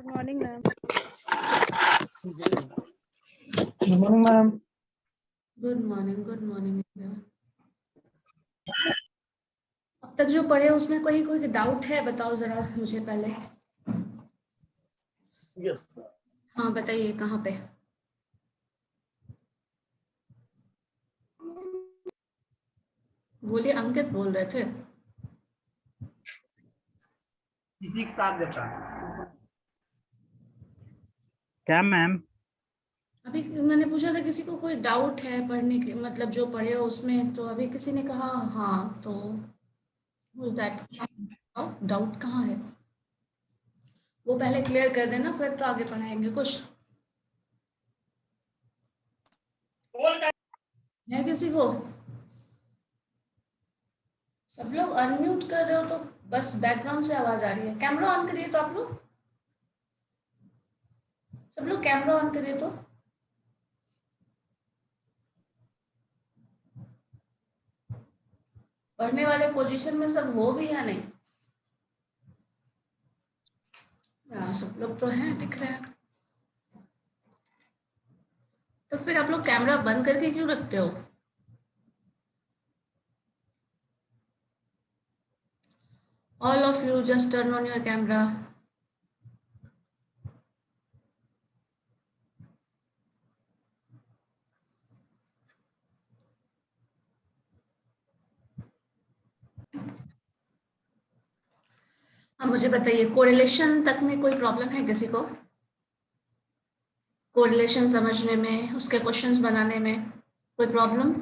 Good morning, ma'am. Good morning, ma'am. Good morning everyone. अब तक जो पढ़े उसमें कोई डाउट है? बताओ जरा मुझे पहले। Yes. हाँ बताइए, कहाँ पे? बोलिए, अंकित बोल रहे थे। किसी के साथ देता है क्या मैम? अभी मैंने पूछा था किसी को कोई डाउट है पढ़ने के, मतलब जो पढ़े हो उसमें, तो अभी किसी ने कहा हाँ, तो डाउट कहाँ है वो पहले क्लियर कर देना, फिर तो आगे पढ़ाएंगे। कुछ है किसी को? सब लोग अनम्यूट कर रहे हो तो बस बैकग्राउंड से आवाज आ रही है। कैमरा ऑन करिए तो आप लोग, सब लोग कैमरा ऑन करिए तो। पढ़ने वाले पोजीशन में सब हो भी या नहीं? हाँ, सब लोग तो हैं, दिख रहे हैं। तो फिर आप लोग कैमरा बंद करके क्यों रखते हो? All of you just turn on your camera. अब मुझे बताइए, कोरिलेशन तक में कोई प्रॉब्लम है किसी को? कोरिलेशन समझने में, उसके क्वेश्चंस बनाने में कोई प्रॉब्लम?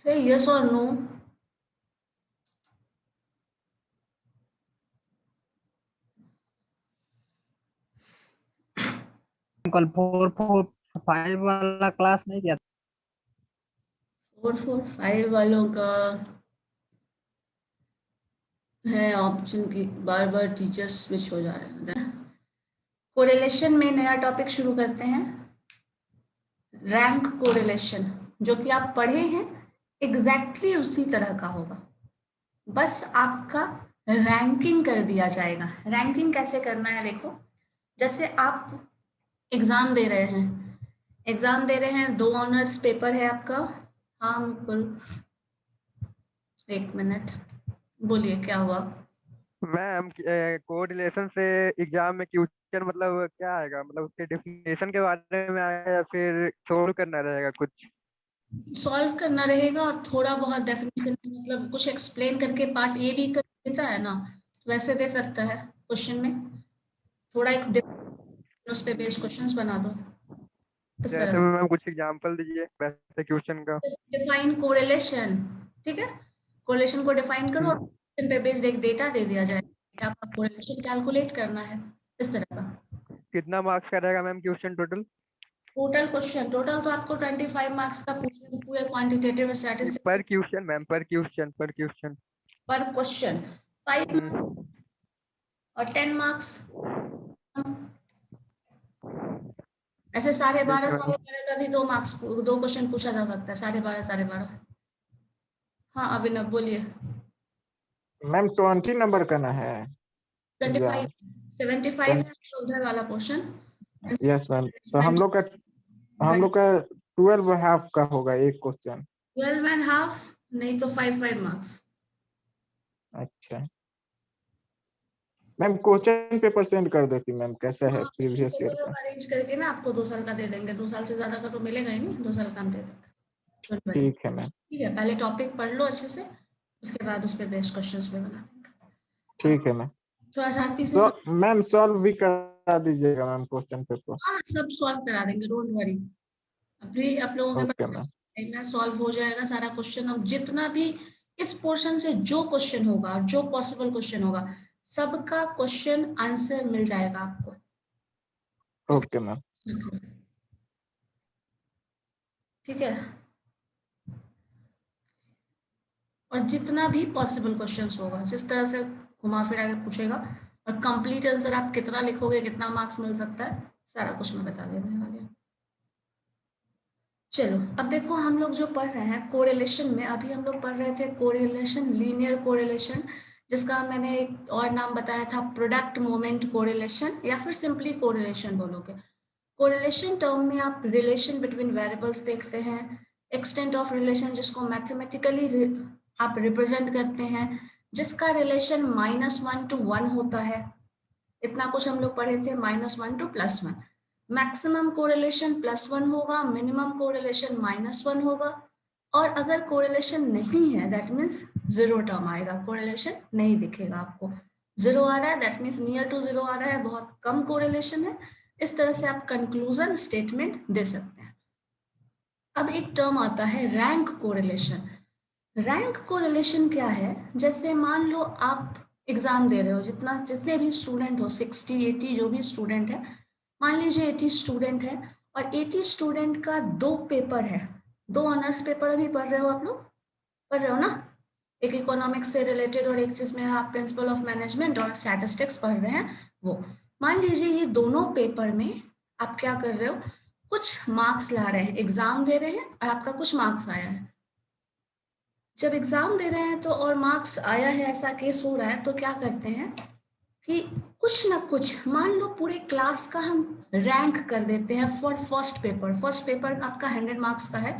फिर यस और नो। कल 4-4-5 वाला क्लास नहीं किया? 4-4-5 वालों का है ऑप्शन की, बार बार टीचर्स स्विच हो जा रहे हैं। कोरिलेशन में नया टॉपिक शुरू करते हैं, रैंक कोरिलेशन। जो कि आप पढ़े हैं एग्जैक्टली उसी तरह का होगा, बस आपका रैंकिंग कर दिया जाएगा। रैंकिंग कैसे करना है देखो, जैसे आप एग्जाम दे रहे हैं, दो ऑनर्स पेपर है आपका। हाँ बिल्कुल, एक मिनट, बोलिए क्या हुआ? मैम कोरिलेशन से एग्जाम में क्वेश्चन मतलब क्या आएगा, मतलब उसके डेफिनेशन के बारे में आएगा या फिर सोल्व करना रहेगा? कुछ सॉल्व करना रहेगा और थोड़ा बहुत डेफिनेशन, मतलब कुछ एक्सप्लेन करके पार्ट ए भी कर देता है ना, वैसे दे सकता है क्वेश्चन में। थोड़ा एक उस पे बेस्ड क्वेश्चंस बना दो इस तरह जैसे से। मैम कुछ एग्जांपल दीजिए वैसे क्वेश्चन का। डिफाइन कोरिलेशन, ठीक है? कोरिलेशन को डिफाइन करो और क्वेश्चन पे बेस्ड एक डेटा दे दिया जाए, आपका कोरिलेशन कैलकुलेट करना है, इस तरह का। कितना मार्क्स का रहेगा मैम क्वेश्चन टोटल? टोटल तो आपको 25 मार्क्स का क्वेश्चन, पूरे क्वांटिटेटिव स्टैटिस्टिक्स पर क्वेश्चन मैम, पर क्वेश्चन पर क्वेश्चन 5 मार्क्स और 10 मार्क्स। ऐसे 12.5 का भी 2 मार्क्स, 2 क्वेश्चन पूछा जा सकता है। 12.5। हाँ अभिनव बोलिए। मैम 20 नंबर करना है 25 75 है तो उधर वाला पोर्शन। यस मैम, तो हम लोग का 12.5 का होगा एक क्वेश्चन। 12.5 नहीं तो 5 मार्क्स। अच्छा मैम, क्वेश्चन पेपर सेंड कर देती मैम, कैसा है प्रीवियस ईयर का? अरेंज करके ना आपको 2 साल का दे देंगे, 2 साल से ज्यादा का तो मिलेगा ही नहीं, 2 साल का हम दे देंगे। ठीक है मैम, ठीक है, पहले टॉपिक पढ़ लो अच्छे से, उसके बाद उस पे बेस्ड क्वेश्चंस पे बना देंगे। ठीक है मैम। थोड़ा शांति से तो मैम सॉल्व भी करा दीजिएगा मैम क्वेश्चन पेपर। हाँ सब सॉल्व करा देंगे, डोंट वरी। अभी आप लोगों के ओके मैम, पास सॉल्व हो जाएगा सारा क्वेश्चन। अब जितना भी इस पोर्शन से जो क्वेश्चन होगा, जो पॉसिबल क्वेश्चन होगा, सबका क्वेश्चन आंसर मिल जाएगा आपको। Okay ma'am. ठीक है, और जितना भी पॉसिबल क्वेश्चंस होगा, जिस तरह से घुमा फिरा के पूछेगा, और कंप्लीट आंसर आप कितना लिखोगे, कितना मार्क्स मिल सकता है, सारा कुछ मैं बता देने वाली हूँ। चलो अब देखो, हम लोग जो पढ़ रहे हैं कोरिलेशन में, अभी हम लोग पढ़ रहे थे कोरिलेशन, लीनियर कोरिलेशन, जिसका मैंने एक और नाम बताया था प्रोडक्ट मोमेंट कोरिलेशन, या फिर सिंपली कोरिलेशन बोलोगे। कोरिलेशन टर्म में आप रिलेशन बिटवीन वेरिएबल्स देखते हैं, एक्सटेंट ऑफ रिलेशन जिसको मैथमेटिकली आप रिप्रेजेंट करते हैं, जिसका रिलेशन -1 to 1 होता है। इतना कुछ हम लोग पढ़े थे, -1 to +1। मैक्सिमम कोरिलेशन +1 होगा, मिनिमम कोरिलेशन -1 होगा, और अगर कोरिलेशन नहीं है दैट मीन्स 0 टर्म आएगा, कोरिलेशन नहीं दिखेगा आपको। 0 आ रहा है दैट मीन्स नियर टू 0 आ रहा है, बहुत कम कोरिलेशन है। इस तरह से आप कंक्लूजन स्टेटमेंट दे सकते हैं। अब एक टर्म आता है रैंक कोरिलेशन। रैंक कोरिलेशन क्या है? जैसे मान लो आप एग्जाम दे रहे हो, जितने भी स्टूडेंट हो, 60 80 जो भी स्टूडेंट है, मान लीजिए 80 स्टूडेंट है और 80 स्टूडेंट का 2 पेपर है, 2 ऑनर्स पेपर अभी पढ़ रहे हो आप लोग, पढ़ रहे हो ना? एक इकोनॉमिक्स से रिलेटेड और एक जिसमें आप प्रिंसिपल ऑफ मैनेजमेंट और स्टैटिस्टिक्स पढ़ रहे हैं वो। मान लीजिए ये दोनों पेपर में आप क्या कर रहे हो, कुछ मार्क्स ला रहे हैं, एग्जाम दे रहे हैं और आपका कुछ मार्क्स आया है। जब एग्जाम दे रहे हैं तो और मार्क्स आया है, ऐसा केस हो रहा है, तो क्या करते हैं कि कुछ ना कुछ, मान लो पूरे क्लास का हम रैंक कर देते हैं for first paper. First paper आपका 100 मार्क्स का है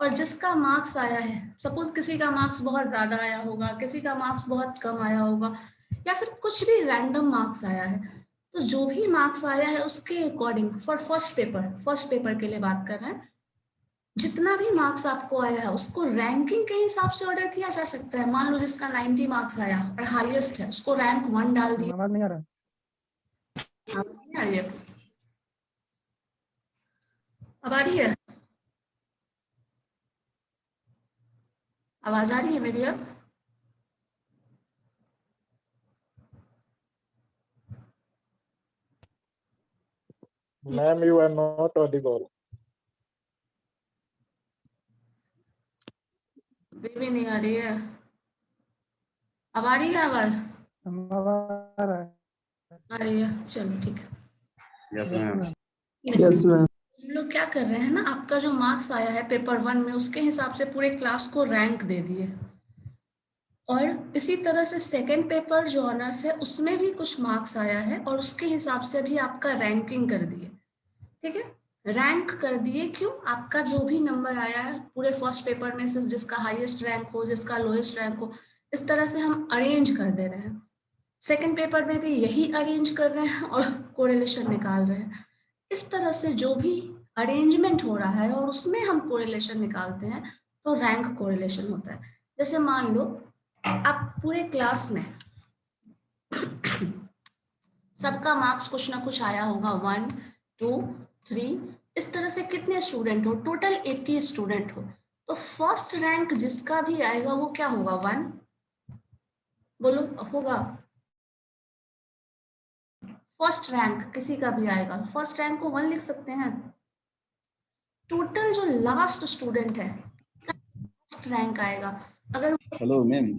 और जिसका मार्क्स आया है, सपोज किसी का मार्क्स बहुत ज्यादा आया होगा, किसी का मार्क्स बहुत कम आया होगा, या फिर कुछ भी रैंडम मार्क्स आया है, तो जो भी मार्क्स आया है उसके अकॉर्डिंग फॉर फर्स्ट पेपर के लिए बात कर रहे हैं, जितना भी मार्क्स आपको आया है उसको रैंकिंग के हिसाब से ऑर्डर किया जा सकता है। मान लो जिसका 90 मार्क्स आया और हाईएस्ट है, उसको रैंक 1 डाल दिया। आवाज नहीं आ रहा। नहीं आ रही है? अब आ रही है? आवाज आ रही है मेरी अब? Ma'am you are not audible. भी नहीं आ रही है। अब आ रही है आवाज? आ रहा है। आ रही है, चलो ठीक है। Yes ma'am. Yes ma'am. हम लोग क्या कर रहे हैं ना, आपका जो मार्क्स आया है पेपर 1 में उसके हिसाब से पूरे क्लास को रैंक दे दिए, और इसी तरह से सेकंड पेपर जो ऑनर्स है उसमें भी कुछ मार्क्स आया है और उसके हिसाब से भी आपका रैंकिंग कर दिए। ठीक है, रैंक कर दिए। क्यों? आपका जो भी नंबर आया है पूरे फर्स्ट पेपर में से, जिसका हाईएस्ट रैंक हो, जिसका लोएस्ट रैंक हो, इस तरह से हम अरेंज कर दे रहे हैं। सेकंड पेपर में भी यही अरेंज कर रहे हैं और कोरिलेशन निकाल रहे हैं। इस तरह से जो भी अरेंजमेंट हो रहा है और उसमें हम कोरिलेशन निकालते हैं तो रैंक कोरिलेशन होता है। जैसे मान लो आप पूरे क्लास में सबका मार्क्स कुछ ना कुछ आया होगा, 1 2 3, इस तरह से कितने स्टूडेंट हो, टोटल 80 स्टूडेंट हो, तो फर्स्ट रैंक जिसका भी आएगा वो क्या होगा, 1 बोलो होगा। फर्स्ट रैंक किसी का भी आएगा, फर्स्ट रैंक को 1 लिख सकते हैं। टोटल जो लास्ट स्टूडेंट है फर्स्ट रैंक आएगा, अगर हेलो मैम।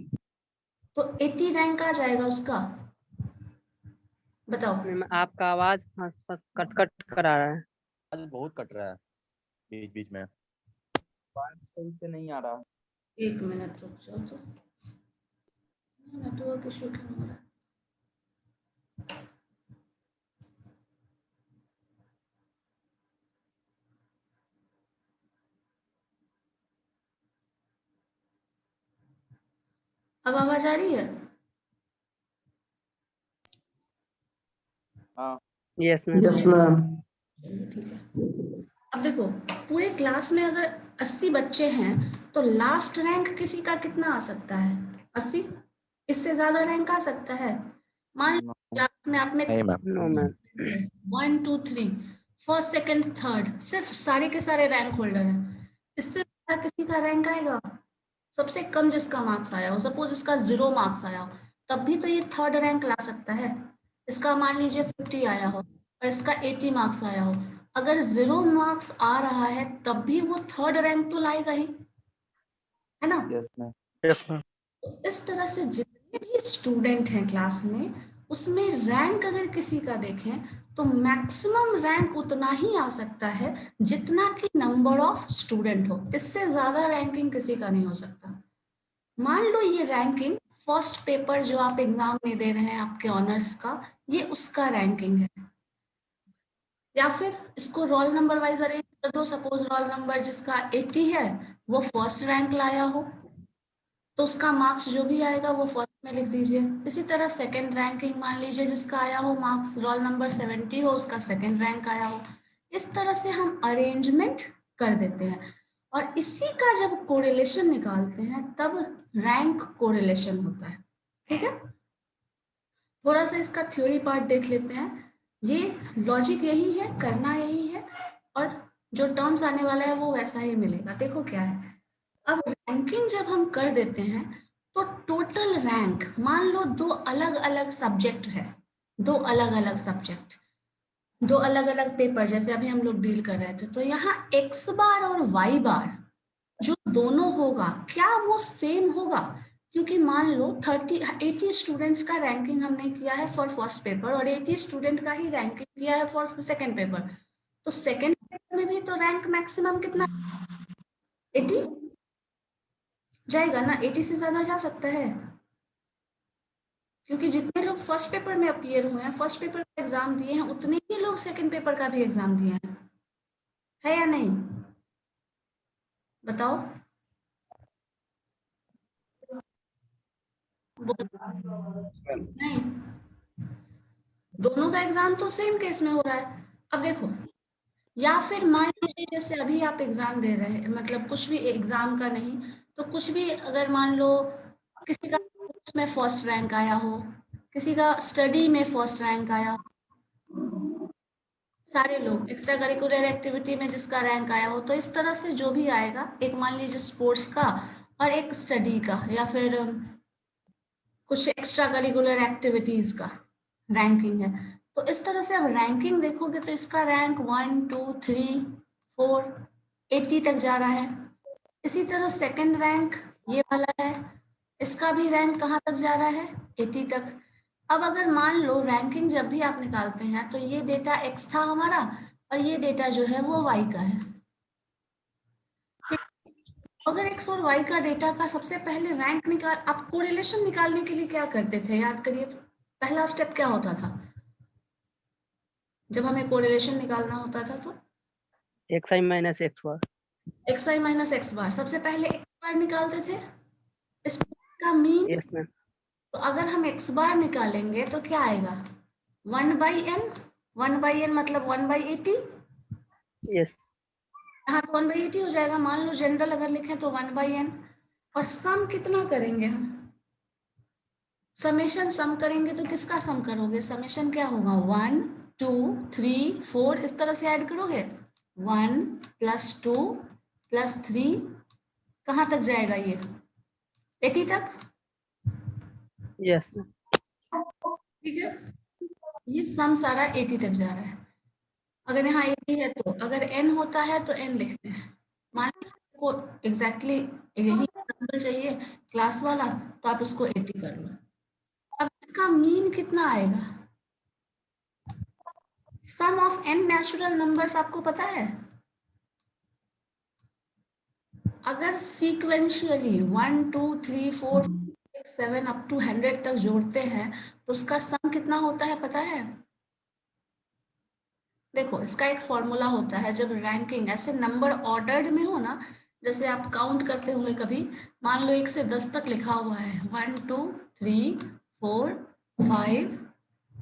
तो 80 रैंक आ जाएगा उसका। बताओ। मैम आपका आवाज फंस कट कट कर आ रहा है। आज बहुत कट रहा है बीच बीच में। आवाज सही से नहीं आ रहा। 1 मिनट रुक जाओ तो, नेटवर्क इशू क्यों हो रहा है? अब आवाज आ रही है? हाँ यस मैम। Yes ma'am. ठीक है। अब देखो पूरे क्लास में अगर 80 बच्चे हैं तो लास्ट रैंक किसी का कितना आ सकता है, 80? इससे ज्यादा रैंक आ सकता है? मान लो क्लास में आपने नहीं ma'am. No ma'am. 1 2 3 first second third सिर्फ सारे के सारे रैंक होल्डर हैं, इससे ज्यादा किसी का रैंक आएगा? सबसे कम जिसका मार्क्स आया हो, सपोज इसका 0 मार्क्स आया हो, तब भी तो ये थर्ड रैंक ला सकता है। इसका मान लीजिए 50 आया हो और इसका 80 मार्क्स आया हो, अगर 0 मार्क्स आ रहा है तब भी वो थर्ड रैंक तो लाएगा ही, है ना? Yes ma'am. Yes ma'am. तो इस तरह से जितने भी स्टूडेंट हैं क्लास में, उसमें रैंक अगर किसी का देखें तो मैक्सिमम रैंक उतना ही आ सकता है जितना कि नंबर ऑफ स्टूडेंट हो, इससे ज्यादा रैंकिंग किसी का नहीं हो सकता। मान लो ये रैंकिंग फर्स्ट पेपर जो आप एग्जाम में दे रहे हैं आपके ऑनर्स का, ये उसका रैंकिंग है। या फिर इसको रोल नंबर वाइज अरेंज कर दो। सपोज रोल नंबर जिसका 80 है वो फर्स्ट रैंक लाया हो, तो उसका मार्क्स जो भी आएगा वो फर्स्ट में लिख दीजिए। इसी तरह सेकंड रैंकिंग मान लीजिए जिसका आया हो मार्क्स रोल नंबर 70 हो, उसका सेकंड रैंक आया हो। इस तरह से हम अरेंजमेंट कर देते हैं और इसी का जब कोरिलेशन निकालते हैं तब रैंक कोरिलेशन होता है। ठीक है, थोड़ा सा इसका थ्योरी पार्ट देख लेते हैं। ये लॉजिक यही है, करना यही है और जो टर्म्स आने वाला है वो वैसा ही मिलेगा। देखो क्या है, अब रैंकिंग जब हम कर देते हैं तो टोटल रैंक, मान लो दो अलग अलग सब्जेक्ट है, दो अलग अलग सब्जेक्ट, दो अलग अलग पेपर जैसे अभी हम लोग डील कर रहे थे, तो यहाँ x बार और y बार जो दोनों होगा क्या वो सेम होगा? क्योंकि मान लो 80 स्टूडेंट्स का रैंकिंग हमने किया है फॉर फर्स्ट पेपर और 80 स्टूडेंट का ही रैंकिंग किया है फॉर सेकेंड पेपर, तो सेकेंड पेपर में भी तो रैंक मैक्सिमम कितना 80 जाएगा ना, 80 से ज्यादा जा सकता है क्योंकि जितने लोग फर्स्ट पेपर में अपीयर हुए हैं, फर्स्ट पेपर का एग्जाम दिए हैं, उतने ही लोग सेकेंड पेपर का भी एग्जाम दिए हैं, है या नहीं? बताओ। नहीं, दोनों का एग्जाम तो सेम केस में हो रहा है। अब देखो, या फिर मान लीजिए जैसे अभी आप एग्जाम दे रहे हैं, मतलब कुछ भी एग्जाम का नहीं तो कुछ भी, अगर मान लो किसी का उसमें फर्स्ट रैंक आया हो, किसी का स्टडी में फर्स्ट रैंक आया हो, सारे लोग एक्स्ट्रा करिकुलर एक्टिविटी में जिसका रैंक आया हो, तो इस तरह से जो भी आएगा, एक मान लीजिए स्पोर्ट्स का और एक स्टडी का या फिर कुछ एक्स्ट्रा करिकुलर एक्टिविटीज का रैंकिंग है, तो इस तरह से अब रैंकिंग देखोगे तो इसका रैंक 1 2 3 4 80 तक जा रहा है। इसी तरह सेकंड रैंक ये वाला है, इसका भी रैंक कहाँ तक जा रहा है? 80 तक। अब अगर मान लो रैंकिंग जब भी आप निकालते हैं तो ये डेटा x था हमारा और ये डेटा जो है वो y का है। अगर x और y का डेटा का सबसे पहले रैंक निकाल, आप कोरिलेशन निकालने के लिए क्या करते थे? याद करिए, पहला स्टेप क्या होता था जब हमें कोरिलेशन निकालना होता था? तो xi minus x bar। xi minus x bar, सबसे पहले x बार निकालते थे, इस का मीन। Yes ma'am. तो अगर हम x बार निकालेंगे तो क्या आएगा? 1/n, 1/n मतलब 1/80। यस। यहाँ तो 1/80 हो जाएगा। मान लो जनरल अगर लिखें तो 1/n, और सम कितना करेंगे हम? समेशन सम करेंगे तो किसका सम करोगे? समेशन क्या होगा? 1 2 3 4 इस तरह से ऐड करोगे, 1 + 2 + 3 कहाँ तक जाएगा? ये 80 तक। यस। ठीक है, ये सम सारा 80 तक जा रहा है। अगर यहाँ 80 है तो अगर n होता है तो n लिखते हैं। मान लीजिए को एग्जैक्टली यही एग्जाम्पल चाहिए क्लास वाला, तो आप इसको 80 कर लो। अब इसका मीन कितना आएगा? सम ऑफ n नेचुरल नंबर्स आपको पता है? अगर सीक्वेंशियली 1 2 3 4 5 6 7 अप टू 100 तक जोड़ते हैं तो उसका सम कितना होता है पता है? देखो, इसका एक फॉर्मूला होता है। जब रैंकिंग ऐसे नंबर ऑर्डर्ड में हो ना, जैसे आप काउंट करते होंगे कभी, मान लो 1 से 10 तक लिखा हुआ है, 1 2 3 4 5,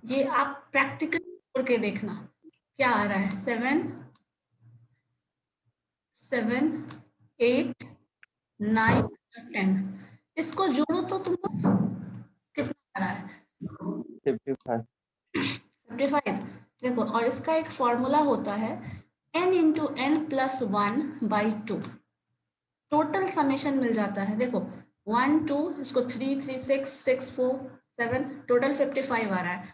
ये आप प्रैक्टिकल जोड़ के देखना क्या आ रहा है, 7 7 8 9 10, इसको जोड़ो तो तुमको कितना आ रहा है? 55। देखो, और इसका एक फॉर्मूला होता है n × n + 1/2, टोटल समेशन मिल जाता है। देखो 1 2 इसको 3 3 6 6 4 7, टोटल 55 आ रहा है।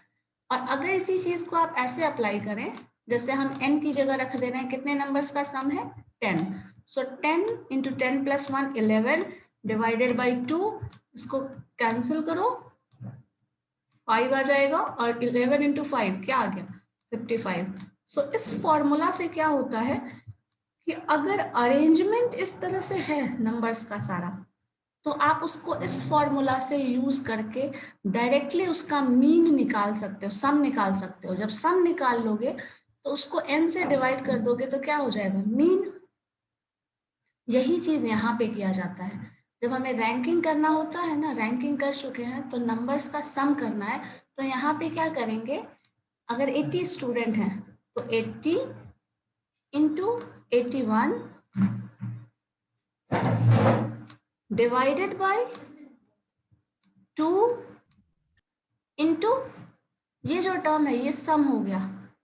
और अगर इसी चीज को आप ऐसे अप्लाई करें, जैसे हम n की जगह रख दे रहे हैं, कितने नंबर्स का सम है? 10। सो 10 × 10 + 1 11 डिवाइडेड बाई 2, इसको कैंसिल करो, 5 आ जाएगा, और 11 × 5 क्या आ गया? 55। सो इस फॉर्मूला से क्या होता है कि अगर अरेंजमेंट इस तरह से है नंबर्स का सारा, तो आप उसको इस फॉर्मूला से यूज करके डायरेक्टली उसका मीन निकाल सकते हो, सम निकाल सकते हो। जब सम निकाल लोगे तो उसको n से डिवाइड कर दोगे तो क्या हो जाएगा, मीन। यही चीज यहाँ पे किया जाता है। जब हमें रैंकिंग करना होता है ना, रैंकिंग कर चुके हैं तो नंबर्स का सम करना है, तो यहाँ पे क्या करेंगे, अगर 80 स्टूडेंट हैं तो 80 इंटू 81 डिवाइडेड बाय 2 इंटू ये जो टर्म है ये सम हो गया,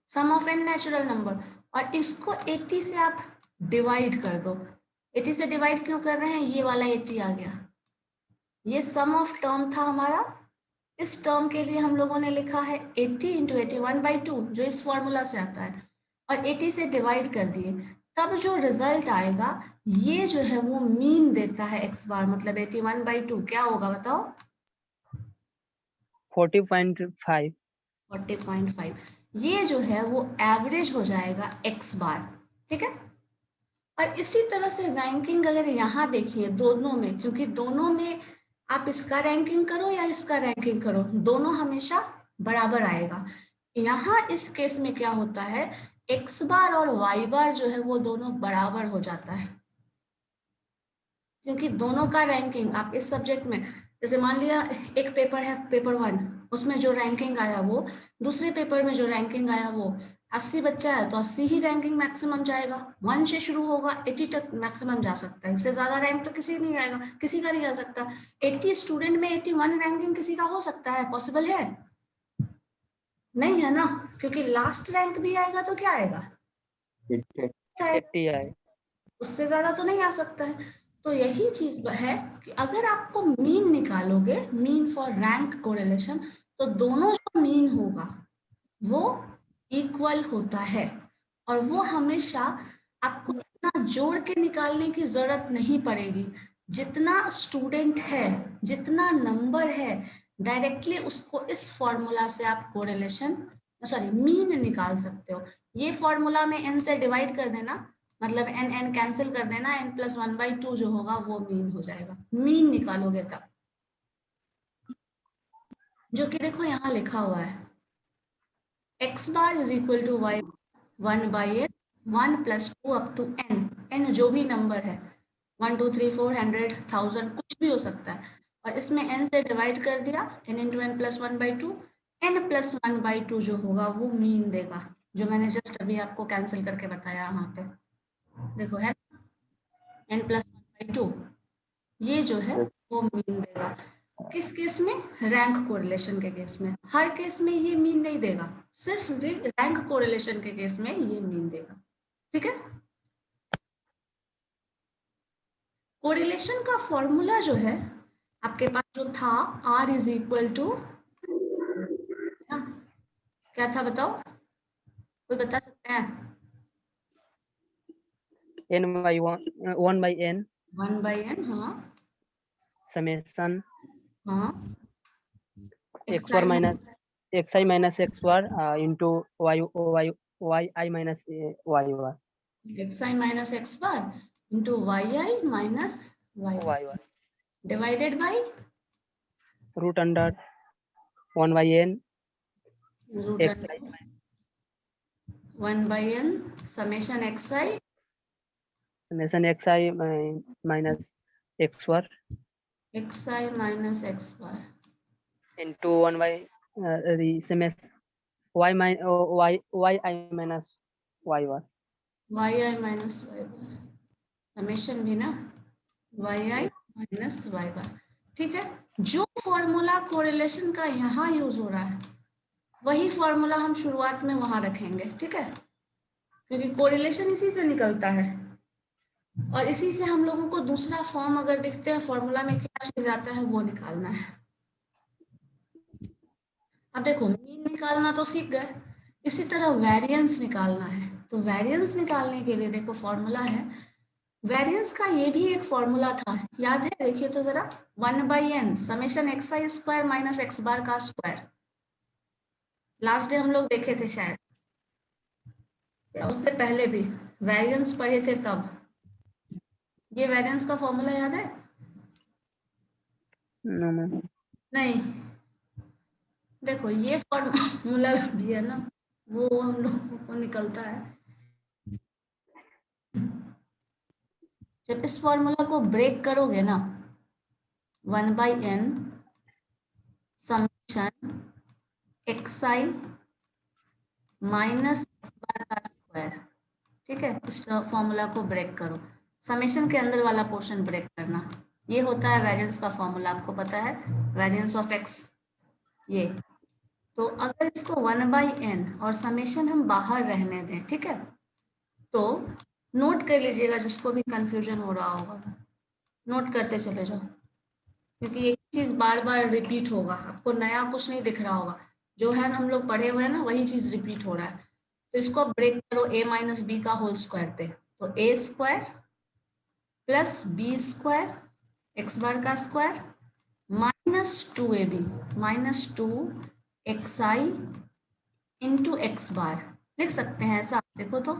सम ऑफ एन नेचुरल नंबर, और इसको 80 से आप डिवाइड कर दो। 80 से डिवाइड क्यों कर रहे हैं, ये वाला 80 आ गया, ये सम ऑफ टर्म था हमारा। इस टर्म के लिए हम लोगों ने लिखा है 80 इंटू 81/2 जो इस फॉर्मूला से आता है, और 80 से डिवाइड कर दिए, तब जो रिजल्ट आएगा ये जो है वो मीन देता है x बार, मतलब 81/2 क्या होगा बताओ, 40.5। 40.5। ये जो है वो एवरेज हो जाएगा x बार, ठीक है। और इसी तरह से रैंकिंग अगर यहाँ देखिए दोनों में, क्योंकि दोनों में आप इसका रैंकिंग करो या इसका रैंकिंग करो, दोनों हमेशा बराबर आएगा। यहाँ इस केस में क्या होता है, x बार और y बार जो है वो दोनों बराबर हो जाता है, क्योंकि दोनों का रैंकिंग आप इस सब्जेक्ट में, जैसे मान लिया एक पेपर है पेपर 1, उसमें जो रैंकिंग आया वो, दूसरे पेपर में जो रैंकिंग आया वो 80 बच्चा है तो 80 ही रैंकिंग मैक्सिमम जाएगा, 1 से शुरू होगा 80 तक मैक्सिमम जा सकता है, इससे ज्यादा रैंक तो किसी नहीं आएगा, किसी का नहीं आ सकता। 80 स्टूडेंट में 81 रैंकिंग किसी का हो सकता है, पॉसिबल है? नहीं है ना, क्योंकि लास्ट रैंक भी आएगा तो क्या आएगा, 80 आए। उससे ज्यादा तो नहीं आ सकता है। तो यही चीज है कि अगर आपको मीन निकालोगे, मीन फॉर रैंक कोरिलेशन, तो दोनों जो मीन होगा वो इक्वल होता है, और वो हमेशा आपको इतना जोड़ के निकालने की जरूरत नहीं पड़ेगी। जितना स्टूडेंट है, जितना नंबर है, डायरेक्टली उसको इस फॉर्मूला से आप कोरिलेशन मीन निकाल सकते हो। ये फॉर्मूला में n से डिवाइड कर देना, मतलब n कैंसिल कर देना, n+1/2 जो होगा वो मीन हो जाएगा, मीन निकालोगे तब, जो कि देखो यहाँ लिखा हुआ है, x bar is equal to y 1/n 1 + 2 up to n जो भी नंबर है, 1 2 3 4 100 1000 कुछ भी हो सकता है, और इसमें n से डिवाइड कर दिया, n × n+1/2, n+1/2 जो होगा वो मीन देगा, जो मैंने जस्ट अभी आपको कैंसिल करके बताया वहां पे, देखो है n+1/2, ये जो है वो मीन देगा। किस केस में, रैंक कोरिलेशन के केस में। हर केस में ये मीन नहीं देगा, सिर्फ रैंक कोरिलेशन के केस में ये मीन देगा, ठीक है। कोरिलेशन का फॉर्मूला जो है आपके पास जो था, R इज इक्वल टू, क्या था बताओ, कोई बता सकते हैं? n/1 1/n, हाँ समेशन हाँ, x1 minus xi minus x bar into y minus y bar. xi minus x bar into yi minus y bar divided by root under 1/n root xi under 1/n summation xi summation xi minus x bar xi minus x bar into 1 by the summation y minus y bar. yi minus y bar summation भी ना yi minus y bar, ठीक है। जो formula correlation का यहाँ use हो रहा है वही फॉर्मूला हम शुरुआत में वहां रखेंगे, ठीक है, क्योंकि कोरिलेशन इसी से निकलता है, और इसी से हम लोगों को दूसरा फॉर्म अगर दिखते हैं फॉर्मूला में क्या चीज आता है वो निकालना है। अब देखो मीन निकालना तो सीख गए, इसी तरह वेरिएंस निकालना है, तो वेरिएंस निकालने के लिए देखो फॉर्मूला है, वेरिएंस का ये भी एक फॉर्मूला था, याद है, देखिए तो जरा, 1/n summation xi square minus x बार का स्क्वायर, लास्ट डे हम लोग देखे थे शायद, या उससे पहले भी वेरिएंस पढ़े थे तब। ये वेरिएंस का फॉर्मूला याद है, No, ma'am. नहीं, देखो ये फॉर्मूला भी है ना, वो हम लोगों को निकलता है जब इस फॉर्मूला को ब्रेक करोगे ना, 1/n summation xi minus x बार का स्क्वायर। ठीक है, इस फॉर्मूला को ब्रेक करो, समेशन के अंदर वाला पोर्शन ब्रेक करना। ये होता है वेरिएंस का फॉर्मूला, आपको पता है, वेरिएंस ऑफ x। ये तो अगर इसको 1/n और समेशन हम बाहर रहने दें, ठीक है, तो नोट कर लीजिएगा, जिसको भी कंफ्यूजन हो रहा होगा नोट करते चले जाओ, क्योंकि एक चीज बार बार रिपीट होगा, आपको नया कुछ नहीं दिख रहा होगा, जो है हम लोग पढ़े हुए हैं ना वही चीज रिपीट हो रहा है। तो इसको ब्रेक करो a माइनस बी का होल स्क्वायर पे, तो a square plus B square x bar का square minus 2ab minus 2xi into x bar, लिख सकते हैं ऐसा, देखो तो।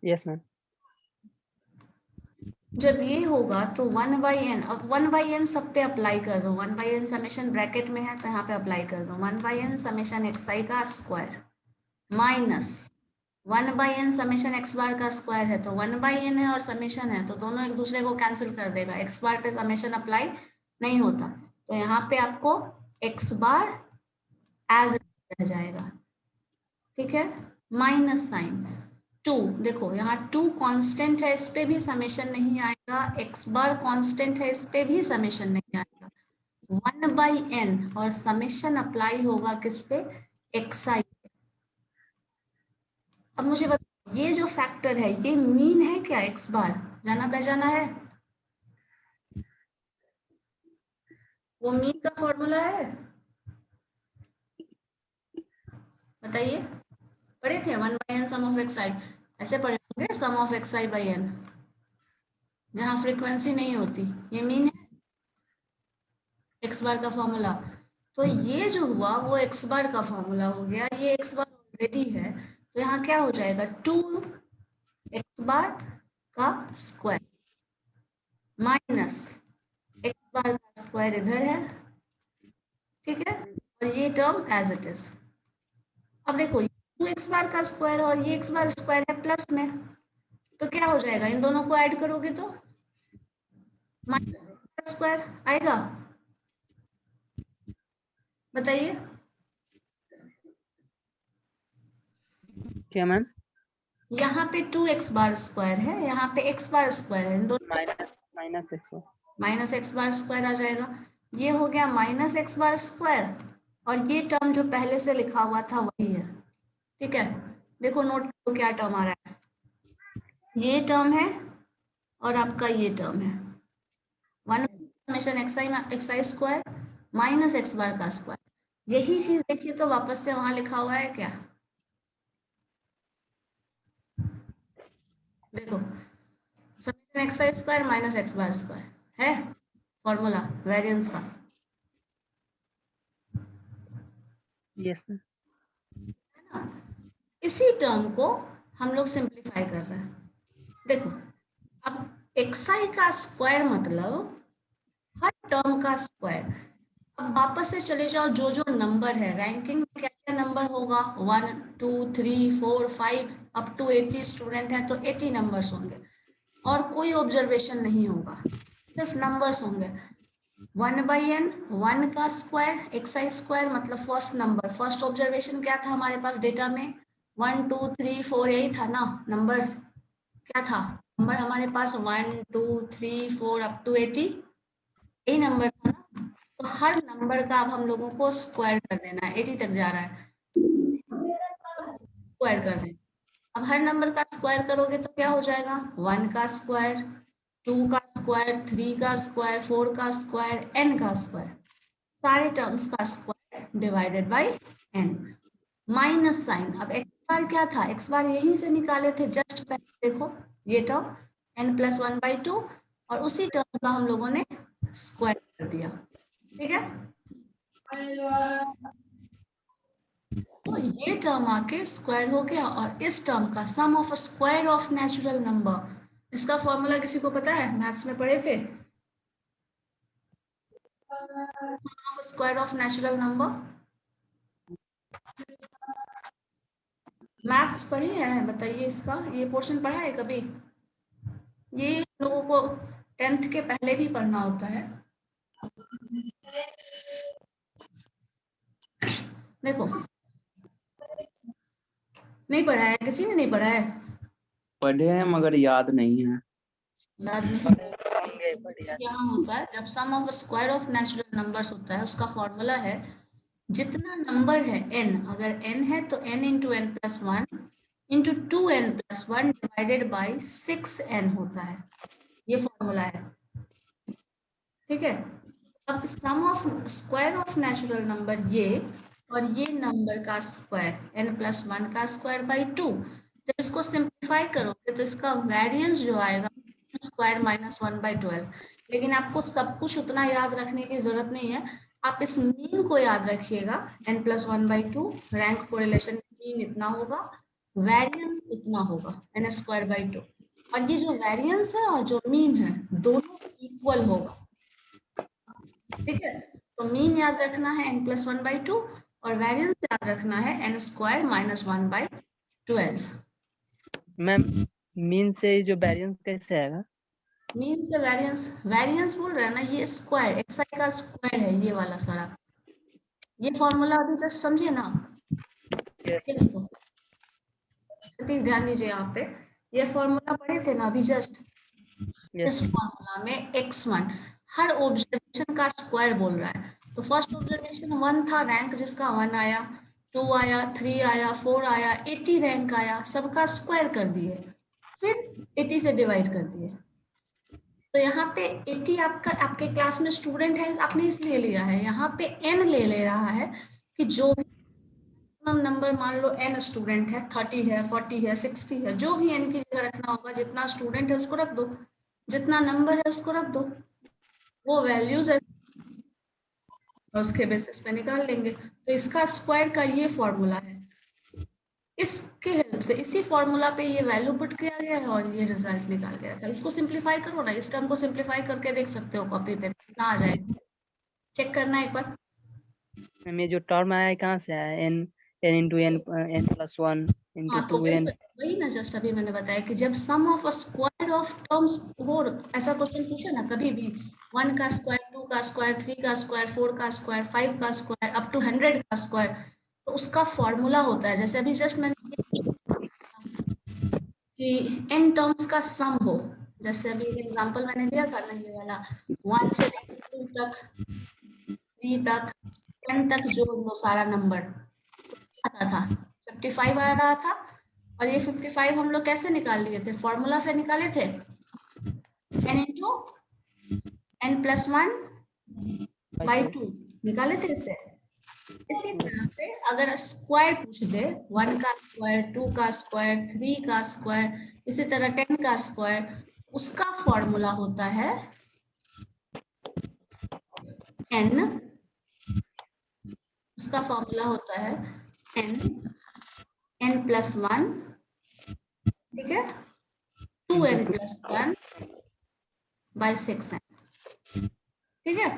Yes, ma'am. जब ये होगा तो 1/n, अब 1/n सब पे अप्लाई कर दो, 1/n समेशन ब्रैकेट में है तो यहाँ पे अप्लाई कर दो, 1/n समेशन xi का square minus 1/n summation x बार का स्क्वायर है, तो 1/n है और समेशन है तो दोनों एक दूसरे को कैंसिल कर देगा, x बार पे समेशन अप्लाई नहीं होता, तो यहाँ पे आपको x बार एज रह जाएगा। ठीक है, माइनस साइन 2, देखो यहाँ 2 कांस्टेंट है, इस पे भी समेशन नहीं आएगा, x बार कांस्टेंट है, इस पे भी समेशन नहीं आएगा, 1/n और समेशन अप्लाई होगा किस पे, xi। अब मुझे बताओ ये जो फैक्टर है ये मीन है क्या, x बार जाना पहचाना है, वो मीन का फॉर्मूला है, बताइए, पढ़े थे 1/n सम ऑफ xi, ऐसे पढ़े होंगे सम ऑफ xi by n, जहां फ्रीक्वेंसी नहीं होती, ये मीन है x बार का फॉर्मूला। तो ये जो हुआ वो x बार का फॉर्मूला हो गया, ये x बार ऑलरेडी है, तो यहाँ क्या हो जाएगा 2x बार का स्क्वायर माइनस x बार का स्क्वायर इधर है, ठीक है, और ये टर्म एज इट इज। अब देखो 2x बार का स्क्वायर और ये x बार स्क्वायर है प्लस में, तो क्या हो जाएगा, इन दोनों को ऐड करोगे तो माइनस स्क्वायर आएगा, बताइए। क्या मैम? यहाँ पे 2x बार स्क्वायर है, यहाँ पे x बार स्क्वायर है, इन दोनों minus x minus x bar square आ जाएगा, ये हो गया माइनस x बार स्क्वायर, और ये टर्म जो पहले से लिखा हुआ था वही है। ठीक है, देखो नोट करो क्या टर्म आ रहा है, ये टर्म है और आपका ये टर्म है, 1 summation xi square minus x बार का स्क्वायर, यही चीज देखिए तो वापस से वहां लिखा हुआ है क्या, देखो summation xi square minus x bar square है फॉर्मूला वेरिएंस का। Yes ma'am. इसी टर्म को हम लोग सिंप्लीफाई कर रहे हैं, देखो अब xi का स्क्वायर मतलब हर टर्म का स्क्वायर। अब वापस से चले जाओ, जो जो नंबर है रैंकिंग में क्या क्या नंबर होगा, 1 2 3 4 5 अप टू 80 स्टूडेंट है तो 80 नंबर्स होंगे, और कोई ऑब्जर्वेशन नहीं होगा, सिर्फ नंबर्स होंगे। 1/n 1 का स्क्वायर xi स्क्वायर मतलब फर्स्ट नंबर, फर्स्ट ऑब्जर्वेशन क्या था हमारे पास डेटा में 1 2 3 4, यही था ना नंबर्स, क्या था नंबर हमारे पास 1 2 3 4 अप टू 80, यही नंबर था ना, तो हर नंबर का अब हम लोगों को स्क्वायर कर देना है, 80 तक जा रहा है, स्क्वायर कर देना। अब हर नंबर का स्क्वायर करोगे तो क्या हो जाएगा, 1 का स्क्वायर 2 का स्क्वायर 3 का स्क्वायर 4 का स्क्वायर n का स्क्वायर, सारे टर्म्स का square divided by n, minus sign. अब x बार क्या था, x बार यहीं से निकाले थे जस्ट पहले, देखो ये टर्म n + 1/2 और उसी टर्म का हम लोगों ने स्क्वायर कर दिया। ठीक है, तो ये टर्म आके स्क्वायर हो गया, और इस टर्म का sum of square of natural number, इसका फॉर्मूला किसी को पता है, मैथ्स में पढ़े थे, square of natural number maths पढ़ी है, बताइए इसका, ये पोर्शन पढ़ा है कभी? ये लोगों को 10th के पहले भी पढ़ना होता है। देखो, नहीं पढ़ा है, किसी ने नहीं पढ़ा है? पढ़े हैं मगर याद नहीं है। याद नहीं। यहाँ होता है जब sum of square of natural numbers होता है, उसका फॉर्मूला है जितना नंबर है n, अगर n है तो n into n plus 1 into 2n plus 1 divided by 6n होता है, ये फॉर्मूला है। ठीक है, अब sum of square of natural number ये और ये नंबर का स्क्वायर n प्लस 1 का स्क्वायर बाई 2, जब इसको सिंप्लीफाई करोगे तो इसका वेरिएंस जो आएगा स्क्वायर माइनस 1/12। लेकिन आपको सब कुछ उतना याद रखने की जरूरत नहीं है, आप इस मीन को याद रखिएगा, n plus 1/2 rank correlation mean इतना होगा, वेरिएंस इतना होगा n स्क्वायर बाई 2, और ये जो वेरिएंस है और जो मीन है दोनों इक्वल होगा। ठीक है, तो मीन याद रखना है n प्लस 1/2 और वेरिएंस याद रखना है n square minus 1/12। Ma'am mean से जो वेरिएंस कैसे आएगा? मीन से वेरिएंस, वेरिएंस बोल रहे हैं ना, ये स्क्वायर xi का स्क्वायर है ये वाला सारा, ये फॉर्मूला अभी जस्ट समझे ना? Yes. ये देखो, ध्यान दीजिए यहाँ पे, ये फॉर्मूला पढ़े थे ना अभी जस्ट। Yes. इस फॉर्मूला में x1 हर ऑब्जर्वेशन का स्क्वायर बोल रहा है, तो फर्स्ट ऑब्जर्वेशन 1 था, रैंक जिसका 1 आया, 2 आया, 3 आया, 4 आया, 80 रैंक आया, सबका स्क्वायर कर दिए, फिर 80 से डिवाइड कर दिए। तो यहाँ पे 80 आपका आपके क्लास में स्टूडेंट है, आपने इसलिए लिया है, यहाँ पे n ले रहा है कि जो भी नंबर, मान लो n स्टूडेंट है, 30 है, 40 है, 60 है, जो भी n की जगह रखना होगा, जितना स्टूडेंट है उसको रख दो, जितना नंबर है उसको रख दो, वो वैल्यूज है और उसके बेसिस पे निकाल लेंगे। तो इसका स्क्वायर का ये फॉर्मूला है, इसके हेल्प से, इसी फॉर्मूला पे ये वैल्यू पुट किया गया है और ये रिजल्ट निकाल के रखा है। इसको सिंप्लीफाई करो ना, इस टर्म को सिंप्लीफाई करके देख सकते हो कॉपी पे, कितना आ जाएगा, चेक करना एक बार। मैम ये जो टर्म आया है कहाँ से आया है? n into n plus 1 into हाँ, तो 2n। वही ना जस्ट अभी मैंने बताया कि जब sum of square of terms हो, ऐसा क्वेश्चन पूछे ना कभी भी, 1 का स्क्वायर, 2 का स्क्वायर, 3 का स्क्वायर, 4 का स्क्वायर, 5 का स्क्वायर, अप टू 100 का स्क्वायर, तो उसका फॉर्मूला होता है, जैसे अभी जस्ट मैंने कि n टर्म्स का सम हो, जैसे अभी एग्जांपल मैंने दिया था ना ये वाला, 1 से 2 तक, 3 तक, 10 तक, जो वो सारा नंबर आता था 55 आ रहा था, और ये 55 हम लोग कैसे निकाल लिए थे? फॉर्मूला से निकाले थे, n इंटू n प्लस 1/2 निकाले थे इससे। इसी तरह से अगर स्क्वायर पूछ दे, 1 का स्क्वायर, 2 का स्क्वायर, 3 का स्क्वायर, इसी तरह 10 का स्क्वायर, उसका फॉर्मूला होता है n, उसका फॉर्मूला होता है n प्लस 1, ठीक है, 2n प्लस 1 बाई 6n, ठीक है।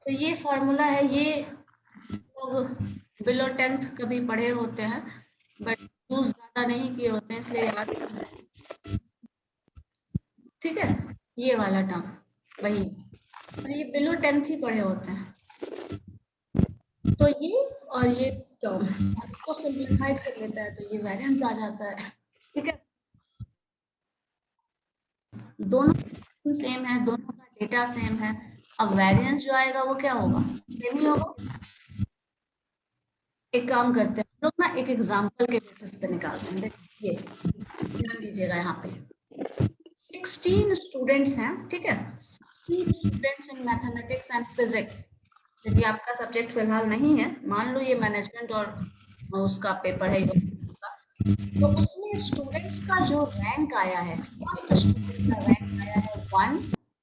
तो ये फॉर्मूला है, ये लोग बिलो 10th कभी पढ़े होते हैं बट यूज ज्यादा नहीं किए होते हैं, इसलिए याद नहीं है। ठीक है, ये वाला टर्म वही, और ये बिलो 10th ही पढ़े होते हैं। तो ये और ये टर्म, अब इसको सिंप्लीफाई कर लेता है तो ये वेरिएंस आ जाता है। ठीक है, दोनों सेम है, दोनों का डेटा सेम है, अब वेरिएंस जो आएगा वो क्या होगा? सेम ही होगा। एक काम करते हैं हम लोग ना, एक एग्जांपल के बेसिस पे निकालते हैं। देखिए ध्यान दीजिएगा, यहाँ पे 16 स्टूडेंट्स हैं, ठीक है, 16 students in mathematics and physics. यदि आपका सब्जेक्ट फिलहाल नहीं है, मान लो ये मैनेजमेंट और उसका पेपर है का, तो उसमें स्टूडेंट्स का जो रैंक आया है, फर्स्ट स्टूडेंट का रैंक आया है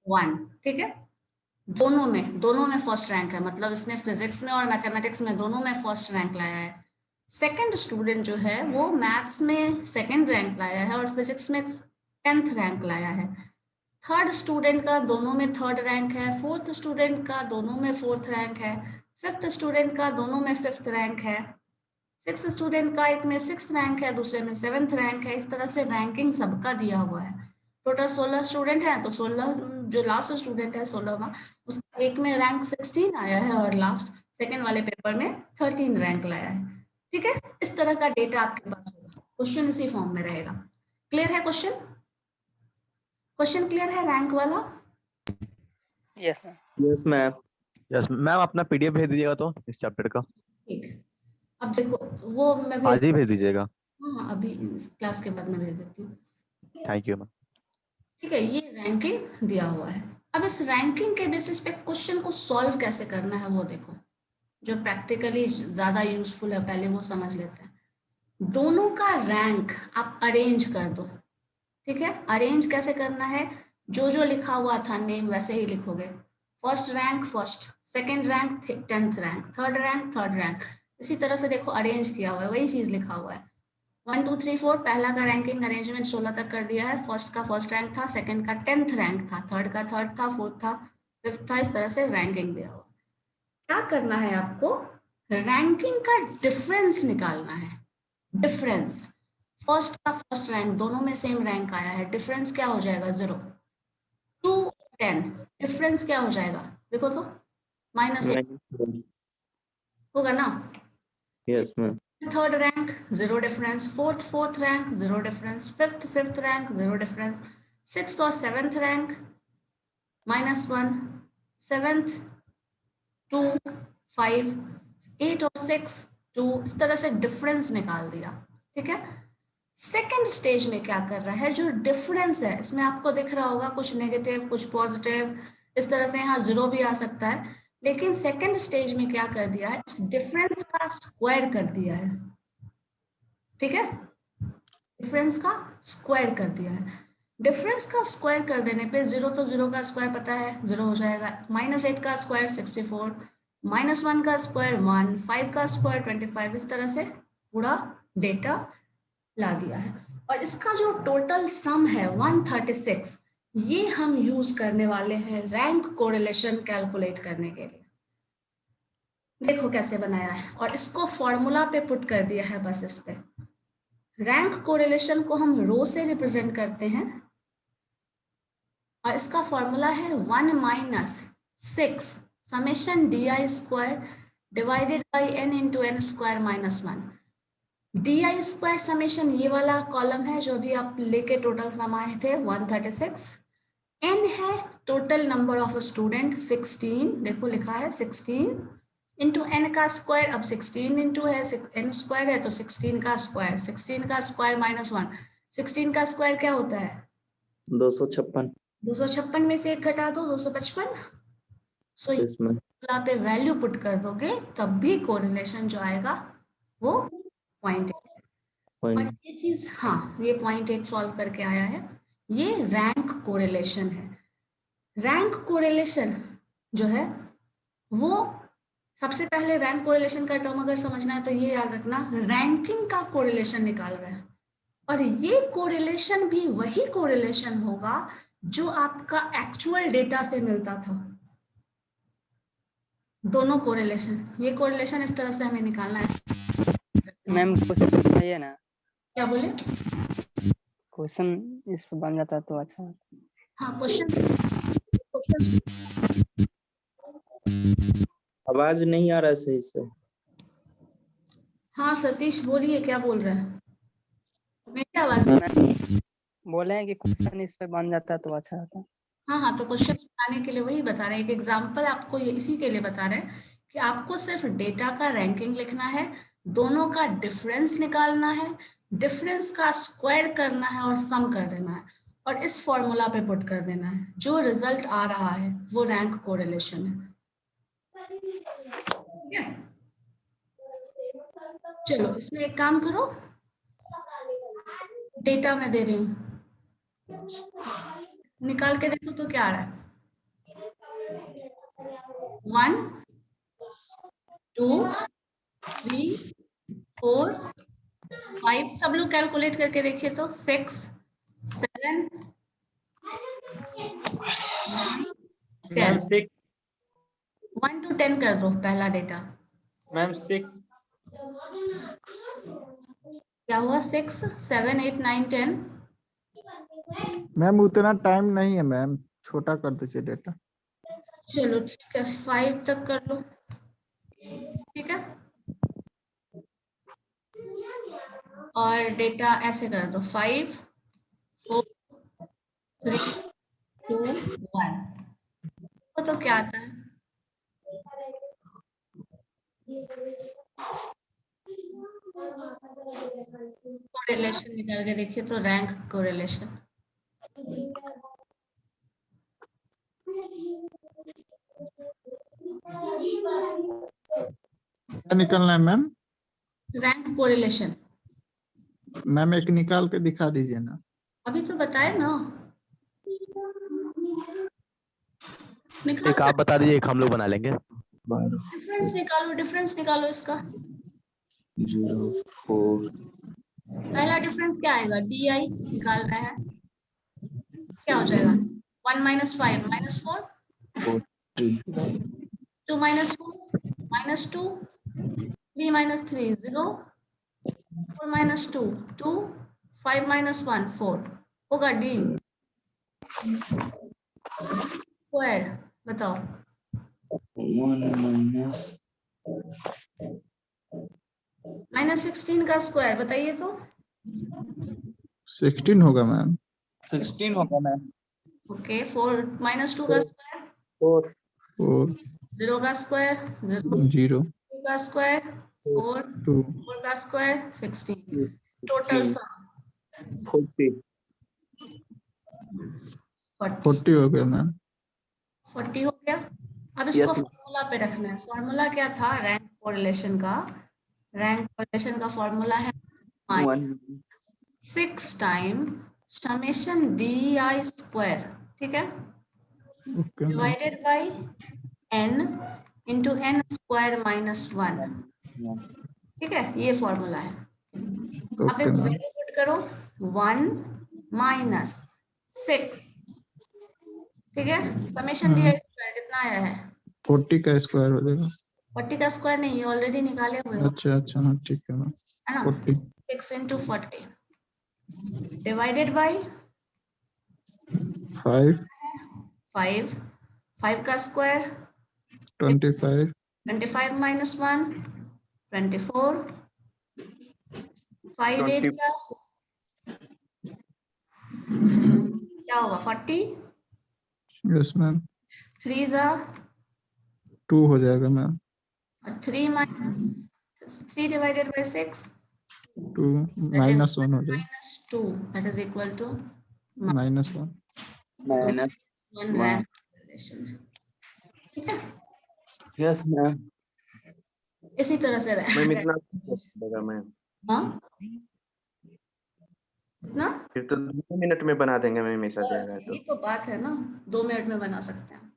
1, ठीक है, दोनों में फर्स्ट रैंक है, मतलब इसने फिजिक्स में और मैथमेटिक्स में दोनों में फर्स्ट रैंक लाया है। सेकंड स्टूडेंट जो है वो मैथ्स में सेकंड रैंक लाया है और फिजिक्स में 10th रैंक लाया है। थर्ड स्टूडेंट का दोनों में थर्ड रैंक है, फोर्थ स्टूडेंट का दोनों में फोर्थ रैंक है, फिफ्थ स्टूडेंट का दोनों में फिफ्थ रैंक है, सिक्स्थ स्टूडेंट का एक में सिक्स्थ रैंक है, दूसरे में सेवेंथ रैंक है। इस तरह से रैंकिंग सबका दिया हुआ है। टोटल 16 स्टूडेंट है, तो 16 जो लास्ट स्टूडेंट है 16वां, उसका एक में रैंक 16 आया है और लास्ट सेकेंड वाले पेपर में 13 रैंक लाया है। ठीक है, इस तरह का डेटा आपके पास होगा, क्वेश्चन इसी फॉर्म में रहेगा। क्लियर है क्वेश्चन? क्वेश्चन क्लियर है रैंक वाला? Yes ma'am. Yes ma'am. Yes ma'am, अपना पीडीएफ भेज दीजिएगा तो इस चैप्टर का। ठीक, अब देखो वो मैं आज ही भेज दीजिएगा। हाँ अभी क्लास के बाद में भेज देती हूँ। Thank you ma'am. ठीक है, ये रैंकिंग दिया हुआ है। अब इस रैंकिंग के बेसिस पे क्वेश्चन को सॉल्व कैसे करना है वो देखो, जो प्रैक्टिकली ज्यादा यूजफुल है पहले वो समझ लेते हैं। दोनों का रैंक आप अरेंज कर दो। ठीक है, अरेंज कैसे करना है, जो जो लिखा हुआ था नेम वैसे ही लिखोगे। First rank first, second rank 10th rank, third rank third rank, इसी तरह से देखो अरेंज किया हुआ है, वही चीज लिखा हुआ है। 1 2 3 4 पहला का रैंकिंग अरेंजमेंट 16 तक कर दिया है। फर्स्ट का फर्स्ट रैंक था, सेकंड का 10th रैंक था, थर्ड का थर्ड था, फोर्थ था, फिफ्थ था, इस तरह से रैंकिंग दिया हुआ। क्या करना है आपको, रैंकिंग का डिफरेंस निकालना है। डिफरेंस, फर्स्ट का फर्स्ट रैंक दोनों में सेम रैंक आया है, डिफरेंस क्या हो जाएगा 0। 2 10 डिफरेंस क्या हो जाएगा देखो तो, -8 होगा ना। Yes ma'am. Third rank 0 difference, fourth rank 0 difference, fifth rank 0 difference, sixth और सेवेंथ रैंक -1, सेवेंथ 2 5, 8 और 6 2, इस तरह से डिफरेंस निकाल दिया। ठीक है, सेकेंड स्टेज में क्या कर रहा है, जो डिफरेंस है इसमें आपको दिख रहा होगा कुछ नेगेटिव कुछ पॉजिटिव, इस तरह से यहाँ 0 भी आ सकता है, लेकिन सेकेंड स्टेज में क्या कर दिया है, इस डिफरेंस का स्क्वायर कर दिया है। ठीक है, डिफरेंस का स्क्वायर कर दिया है। डिफरेंस का स्क्वायर कर देने पे 0 तो 0 का स्क्वायर पता है 0 हो जाएगा, -8 का स्क्वायर 64, -1 का स्क्वायर 1, 5 का स्क्वायर 25, इस तरह से पूरा डेटा ला दिया है। और इसका जो टोटल सम है 136, ये हम यूज करने वाले हैं रैंक कोरिलेशन कैलकुलेट करने के लिए। देखो कैसे बनाया है, और इसको फॉर्मूला पे पुट कर दिया है बस इस पे। रैंक कोरिलेशन को हम रो से रिप्रेजेंट करते हैं और इसका फॉर्मूला है 1 - 6 summation di square divided by n into n square -1। di square summation ये वाला कॉलम है जो भी आप लेके टोटल सम आए थे 136। n है टोटल नंबर ऑफ स्टूडेंट 16, देखो लिखा है 16 इंटू n का स्क्वायर, अब 16 इंटू है n स्क्वायर है तो 16 का स्क्वायर, 16 का स्क्वायर -1, 16 का स्क्वायर क्या होता है 256। 256 में से 1 घटा दो 255। सो इसमें पे वैल्यू पुट कर दोगे तब भी कोरिलेशन जो आएगा वो 0.8। और ये चीज हाँ ये 0.8 सॉल्व करके आया है, ये रैंक कोरिलेशन है। रैंक कोरिलेशन जो है वो सबसे पहले रैंक कोरिलेशन का टर्म अगर समझना है तो ये याद रखना, रैंकिंग का कोरिलेशन निकाल रहे हैं और ये कोरिलेशन भी वही कोरिलेशन होगा जो आपका एक्चुअल डेटा से मिलता था। दोनों कोरिलेशन, ये कोरिलेशन इस तरह से हमें निकालना है। मैम क्वेश्चन बताइए ना, क्या बोले? क्वेश्चन इस पे बन जाता तो अच्छा। हाँ क्वेश्चन आवाज नहीं आ रहा है सही से। हाँ सतीश बोलिए क्या बोल रहे हैं, मेरी आवाज? बोले हैं कि क्वेश्चन इस पे बन जाता तो अच्छा होता। हाँ तो क्वेश्चन बनाने के लिए वही बता रहे हैं, एक एग्जांपल आपको ये इसी के लिए बता रहे हैं कि आपको सिर्फ डेटा का रैंकिंग लिखना है, दोनों का डिफरेंस निकालना है, डिफरेंस का स्क्वायर करना है और सम कर देना है और इस फॉर्मूला पे पुट कर देना है। जो रिजल्ट आ रहा है वो रैंक कोरिलेशन है। चलो इसमें एक काम करो, डेटा मैं दे रही हूँ, निकाल के देखो तो क्या आ रहा है। 1 2 3 4 5, सब लोग कैलकुलेट करके देखिए तो 6 7 10 6 1 to 10 कर दो पहला डेटा। मैम 6 क्या हुआ? 6 7 8 9 10। मैम उतना टाइम नहीं है मैम, छोटा कर दीजिए डेटा। चलो ठीक है 5 तक कर लो। ठीक है और डेटा ऐसे कर दो 5 4 3 2 1। तो क्या आता है? कोरिलेशन निकाल के देखिए तो रैंक कोरिलेशन। क्या निकलना है मैम? रैंक कोरिलेशन मैम एक निकाल के दिखा दीजिए ना। अभी तो बताए ना। एक आप बता दीजिए, एक हम लोग बना लेंगे। डिफरेंस निकालो इसका। 0 4 पहला डिफरेंस क्या आएगा? DI निकाल रहा है, क्या हो जाएगा? 1 - 5 - 4 2 - 4 -2 3 - 3 0 4 - 2 2 5 - 1 4 होगा D स्क्वायर। बताओ 1 -16 का स्क्वायर बताइए तो। 16 होगा मैम। 16 होगा मैम। ओके 4 - 2 का स्क्वायर 4 4 0 का स्क्वायर 0 0 2 का स्क्वायर 4 2 4 का स्क्वायर 16 टोटल सम 40 40 हो गया मैम। 40 हो गया। अब इसको Yes, ma'am. फॉर्मूला पे रखना है। फॉर्मूला क्या था रैंक कोरिलेशन का? रैंक कोरिलेशन का फॉर्मूला है 6 टाइम समेशन DI स्क्वायर। ठीक है okay ma'am. Divided by n into n square -1। ठीक है ये फॉर्मूला है। अब ओके देखो मैम। वैल्यू पुट करो 1 - 6। ठीक है समेशन DI स्क्वायर कितना आया है? 40 का स्क्वायर हो जाएगा। 40 का स्क्वायर नहीं, ये ऑलरेडी निकाले हुए हो अच्छा अच्छा हाँ ठीक है मैम। है ना। 40 6 × 40 डिवाइडेड बाय 5 5 का स्क्वायर 25 25 - 1 24 5 8 का क्या होगा 40 यस मैम। 3 जा 2 हो जाएगा मैम। 3 डिवाइडेड बाय 6 2 -1 हो जाएगा। -2 that is equal to -1 1 rank correlation. ठीक है यस मैम। इसी तरह से मैम इतना लगेगा मैम। हाँ ना फिर तो 2 मिनट में बना देंगे मैम, ऐसा देगा तो। यही तो बात है ना 2 मिनट में बना सकते हैं।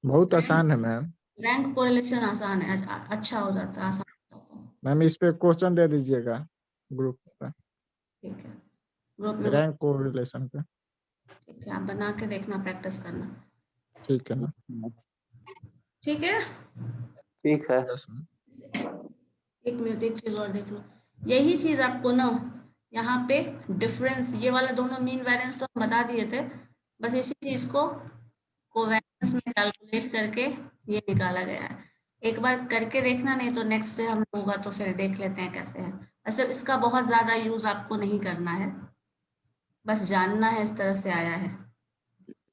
बहुत आसान है मैम। रैंक कोरिलेशन आसान है, अच्छा हो जाता है, आसान हो जाता है। मैम इस पे क्वेश्चन दे दीजिएगा ग्रुप पे, ठीक है ग्रुप में रैंक कोरिलेशन पे। ठीक है आप बना के देखना, प्रैक्टिस करना। ठीक है मैम। ठीक है ठीक है। Yes ma'am. एक मिनट एक चीज और देख लो। यही चीज आपको ना यहाँ पे डिफरेंस ये वाला दोनों मीन वेरिएंस तो हम बता दिए थे, बस इसी चीज को कोवेरिएंस में कैलकुलेट करके ये निकाला गया है। एक बार करके देखना, नहीं तो नेक्स्ट डे हम होगा तो फिर देख लेते हैं कैसे है। वैसे इसका बहुत ज्यादा यूज आपको नहीं करना है, बस जानना है इस तरह से आया है।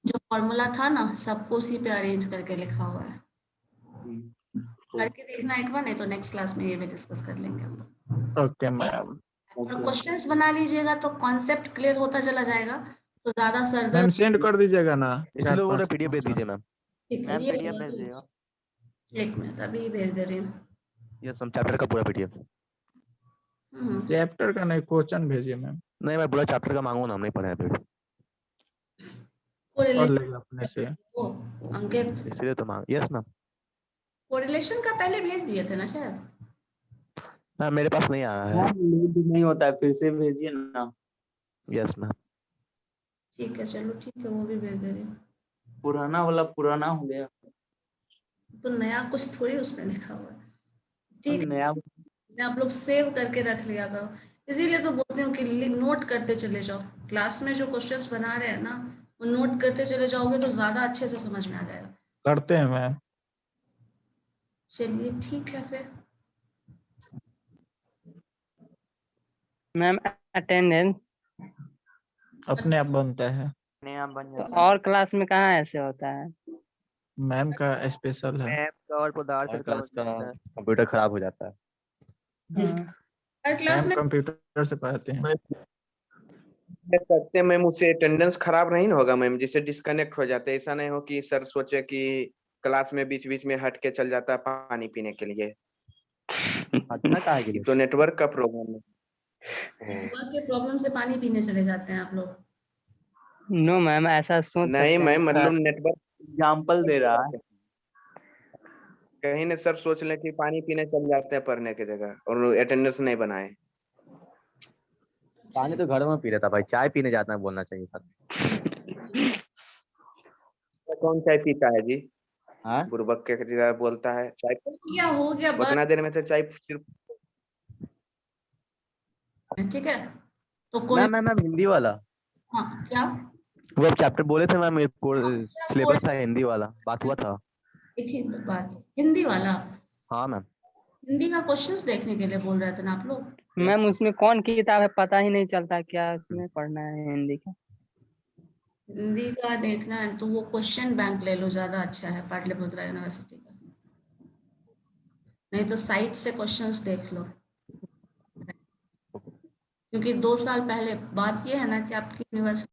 जो फॉर्मूला था ना सबको उसी पे अरेंज करके लिखा हुआ है। करके देखना एक बार, नहीं तो नेक्स्ट क्लास में ये भी डिस्कस कर लेंगे हम लोग। Okay ma'am. और क्वेश्चंस बना लीजिएगा तो कॉन्सेप्ट क्लियर होता चला जाएगा, तो ज्यादा सर मैम दर्द। सेंड कर दीजिएगा ना। इसलिए लोगों ने PDF भेज दीजिए मैम। ठीक है मैम ये PDF बता भेज दो। दिएगा। एक मिनट अभी भेज दे रही हूँ। यस मैम, चैप्टर का पूरा PDF। चैप्टर का नहीं, क्वेश्चन भेजिए मैम। नहीं मैं पूरा चैप्टर का मांगू ना, हम नहीं पढ़े अभी। पढ़ लेगा अपने से। अंकित इसलिए तो मांग। Yes ma'am. कोरिलेशन का पहले भेज दिए थे ना शायद। मैम मेरे पास नहीं आया है। लोड नहीं होता है, फिर से भेजिए ना। Yes ma'am. ठीक है, चलो ठीक है, वो भी भेज दे रही हूँ। पुराना वाला पुराना हो गया। तो नया कुछ थोड़ी उसमें लिखा हुआ है। ठीक है, नया आप लोग सेव करके रख लिया करो। इसीलिए तो बोलते हूँ कि नोट करते चले जाओ। क्लास में जो क्वेश्चंस बना रहे हैं ना, वो नोट करते चले जाओगे तो ज्यादा अच्छे से समझ में आ जाएगा। करते हैं मैम। चलिए ठीक है फिर। मैम अटेंडेंस अपने आप बनता है। और क्लास में कहाँ ऐसे होता है? मैम का स्पेशल है। मैथ का और पदार्थ और का क्लास का बनता है। कंप्यूटर खराब हो जाता है। हाँ। हर क्लास मैम में कंप्यूटर से पढ़ाते हैं। करते मैम, उससे अटेंडेंस खराब नहीं ना होगा मैम, जिससे डिस्कनेक्ट हो जाते हैं। ऐसा नहीं हो कि सर सोचे कि क्लास में बीच बीच में हट के चल जाता है पानी पीने के लिए। हटना काहे के ये लिए? तो नेटवर्क का प्रॉब्लम है। नेटवर्क के प्रॉब्लम से पानी पीने चले जाते हैं आप लोग। नो मैम, ऐसा सोच नहीं सकते मैम, हैं मतलब सर। नेटवर्क एग्जाम्पल दे रहा है। कहीं ना सर सोच ले कि पानी पीने चल जाते हैं पढ़ने की जगह और अटेंडेंस नहीं बनाए। पानी तो घर में पी रहा था भाई, चाय पीने जाता है बोलना चाहिए था। कौन चाय पीता है जी? हाँ बुड़बक के जगह बोलता है चाय। हो गया बस। उतना देर में तो चाय सिर्फ ठीक है, तो कोई मैम हिंदी वाला हाँ क्या वो चैप्टर बोले थे मैम, क्या सिलेबस था हिंदी वाला, बात हुआ था। एक ही बात, हिंदी वाला हाँ मैम। हिंदी का क्वेश्चंस देखने के लिए बोल रहे थे ना आप लोग। मैम उसमें कौन किताब है पता ही नहीं चलता, क्या उसमें पढ़ना है हिंदी का? हिंदी का देखना है तो वो क्वेश्चन बैंक ले लो, ज्यादा अच्छा है पाटलिपुत्रा यूनिवर्सिटी का। नहीं तो साइट से क्वेश्चंस देख लो, क्योंकि 2 साल पहले बात ये है ना कि आपकी यूनिवर्सिटी